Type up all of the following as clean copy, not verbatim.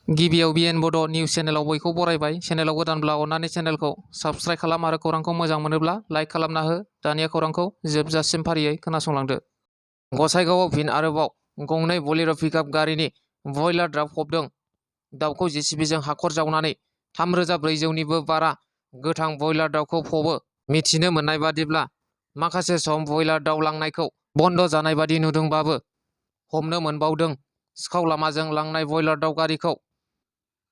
गिबियाव बिएन बड' निउस चेनेलाव बयखौ बरायबाय। चेनेलाव गोदानब्ला अन्नानै चेनेलखौ साबस्क्राइब खालाम आरो खौरांखौ मोजां मोनोब्ला लाइक खालामना हो। दानिया खौरांखौ जोबजासिम फारियै खोनासंलांदो। गसाइगावआव फिन आरोबाव गंनै बलेर' पिकआप गारिनि बयलार दाउ फबदों। दाउखौ जेसिबिजों हाखर जावनानै 3,400निबो बारा गोथां बयलार दाउखौ फबो। मिथिनो मोननाय बादिब्ला माखासे सम बयलार दाउ लांनायखौ बन्द' जानाय बादि नुदोंबाबो हमनो मोनबावदों सिखाव लामाजों लांनाय बयलार दाउ गारिखौ।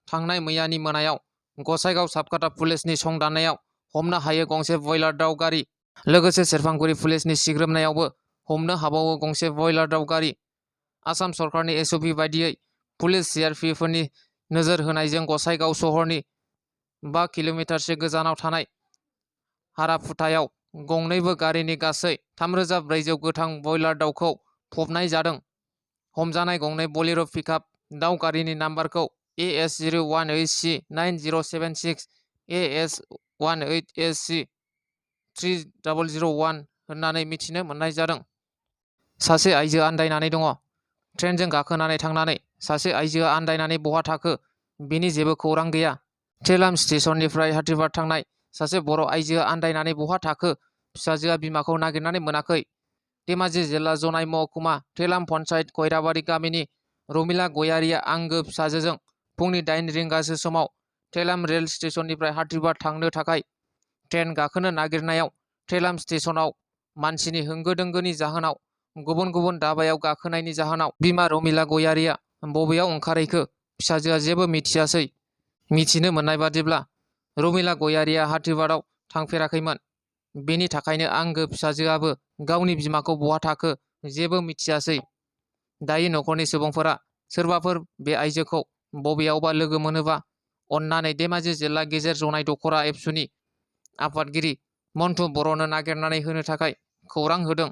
थांनाय मैयानि मोनायाव गसाइगाव साबकाटा पुलिसनि संदाननायाव हमनो हायो गंसे बयलार दाउ गारि। लोगोसे सेरफांगुरि पुलिसनि सिग्रोमनायावबो हमनो हाबावो गंसे बयलार दाउ गारि। आसाम सरकारनि एसअपि बायदियै पुलिस सिआरपिएफफोरनि नोजोर होनायजों गसाइगाव सहरनि 5 किल'मिटारसो गोजानाव थानाय हाराफुटायाव गंनैबो गारिनि गासै 3,400 गोथां बयलार दाउखौ फबनाय जादों। हमजानाय गंनै बलेर' पिकआप दाउ गारिनि नाम्बारखौ AS018C9076, AS18SC3001 होननानै मिथिनो मोननाय जादों। सासे आइजो आन्दायनानै दङ। ट्रेनजों गाखोनानै थांनानै सासे आइजोआ आन्दायनानै बहा थाखो बेनि जेबो खौरां गैया। थेलाम स्टेशननिफ्राय हाथिबार थांनाय सासे बर' आइजोआ आन्दायनानै बहा थाखो फिसाजोआ बिमाखौ नागिरनानै मोनाखै। धेमाजि जिल्ला जनाइ महकुमा थेलाम पन्चायत खयराबारि गामिनि रमिला गयारिया आंगो फिसाजोजों फुंनि 8 रिंगासो समाव थेलाम रेल स्टेशननिफ्राय हाथिबार थांनो थाखाय ट्रेन गाखोनो नागिरनायाव थेलाम स्टेशनाव मानसिनि होंगो दोंगोनि जाहोनाव गुबुन गुबुन दाबायाव गाखोनायनि जाहोनाव बिमा रमिला गयारिया बबेयाव ओंखारहैखो फिसाजोआ जेबो मिथियासै। मिथिनो मोननाय बादिब्ला रमिला गयारिया हाथिबाराव थांफेराखैमोन। बेनि थाखायनो आंगो फिसाजोआबो गावनि बिमाखौ बहा थाखो जेबो मिथियासै। दायो न'खरनि सुबुंफोरा सोरबाफोर बे आइजोखौ बबेयावबा लोगो मोनोबा अन्नानै धेमाजि जिल्ला गेजेर जनाइ दख'रा एबसुनि आफादगिरि मन्टु बर'नो नागिरनानै होनो थाखाय खौरां होदों।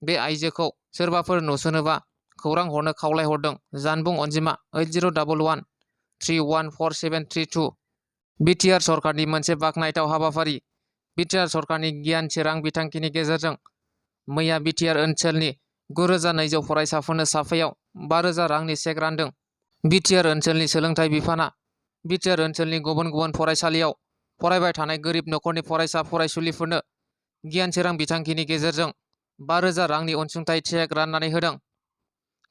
बे आइजोखौ सोरबाफोर नुसनोबा खौरां हरनो खावलायहरदों। जानबुं अनजिमा 8011314732। बिटिआर सरकारनि मोनसे बाखनायथाव हाबाफारि। बिटिआर सरकारनि गियान सोरां बिथांखिनि गेजेरजों मैया बिटिआर ओनसोलनि 9,200 फरायसाफोरनो साफायाव 5,000 रांनि चेक रानदों। बिटिआर ओनसोलनि सोलोंथाइ बिफाना बिटिआर ओनसोलनि गुबुन गुबुन फरायसालियाव फरायबाय थानाय गोरिब न'खरनि फरायसा फरायसुलिफोरनो गियान सोरां बिथांखिनि गेजेरजों 5,000 रांनि अनसुंथाइ चेक राननानै होदों।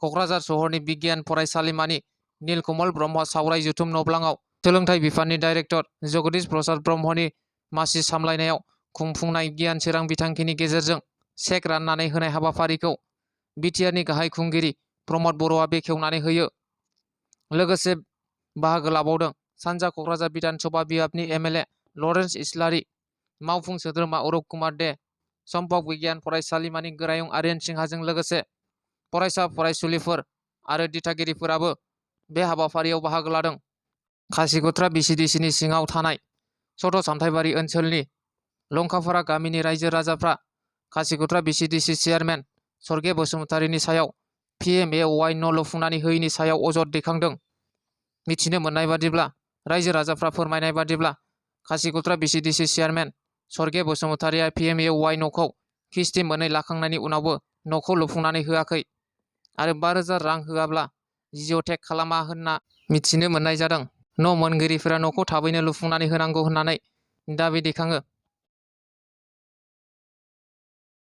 क'क्राझार सहरनि बिगियान फरायसालिमानि नीलकमल ब्रह्म सावराय जथुम न'ब्लाङाव सोलोंथाइ बिफाननि डाइरेक्टर जगदीश प्रसाद ब्रह्मनि मासि सामलायनायाव खुंफुंनाय गियान सोरां बिथांखिनि गेजेरजों चेक राननानै होनाय हाबाफारिखौ बिटिआरनि गाहाय खुंगिरि प्रमद बर'आ बेखेवनानै होयो। लोगोसे बाहागो लाबावदों सानजा क'क्राझार बिधानसभा बियाबनि एमएलए लरेन्स इस्लारि, मावफुं सोद्रोमा अरुप कुमार दे, सम्पक बिगियान फरायसालिमानि गोरायुं आर्यन सिंहाजों लोगोसे फरायसा फरायसुलिफोर आरो दिथागिरिफोराबो बे हाबाफारियाव बाहागो लादों। खासिक'त्रा बिसिडिसिनि सिङाव थानाय सथ' सामथाइबारि ओनसोलनि लंकाफारा गामिनि रायजो राजाफ्रा खासिक'त्रा बिसिडिसि चेयारमेन सर्गे बसुमतारीनि सायाव पिएमएवाइ न' लुफुंनानै होयैनि सायाव अजद दैखांदों। मिथिनो मोननाय बादिब्ला रायजो राजाफ्रा फोरमायनाय बादिब्ला खासिक'त्रा बिसिडिसि चेयारमेन सर्गे बसुमतारीया पिएमएवाइ न'खौ किस्ति मोननै लाखांनायनि उनावबो न'खौ लुफुंनानै होआखै आरो 5,000 रां होआब्ला जिअ'टेग खालामा होनना मिथिनो मोननाय जादों। न' मोनगिरिफोरा न'खौ थाबैनो लुफुंनानै होनांगौ होननानै दाबि दैखाङो।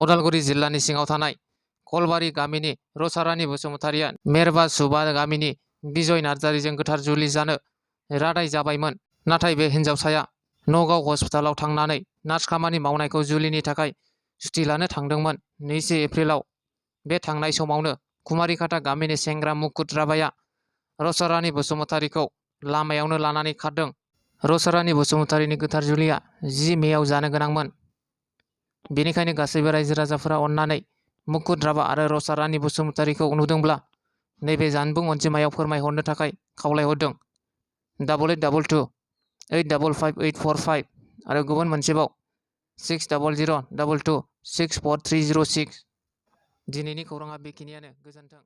उदालगुरि जिल्लानि सिङाव थानाय कलबारि गामिनि रसारानि बसुमतारीया मेरबा सुबा गामिनि बिजय नार्जारीजों गोथार जुलि जानो रादाय जाबायमोन। नाथाय बे हिन्जावसाया नगाव हस्पिटालाव थांनानै नार्स खामानि मावनायखौ जुलिनि थाखाय सुथि लानो थांदोंमोन। 2 एप्रिलाव बे थांनाय समावनो कुमारिखाटा गामिनि सेंग्रा मुकुट राभाया रसारानि बसुमतारीखौ लामायावनो लानानै खारदों। रसारानि बसुमतारीनि गोथार जुलिया 10 मेआव जानो गोनांमोन। बेनिखायनो गासैबो रायजो राजाफोरा अन्नानै मुकुट राभा आरो रसारानि बसुमतारीखौ नुदोंब्ला नैबे जानबुं अनजिमायाव फोरमायहरनो थाखाय खावलायहरदों। 8822855845 आरो गुबुन मोनसेबाव 6002264306। दिनैनि खौराङा बेखिनियानो। गोजोन्थों।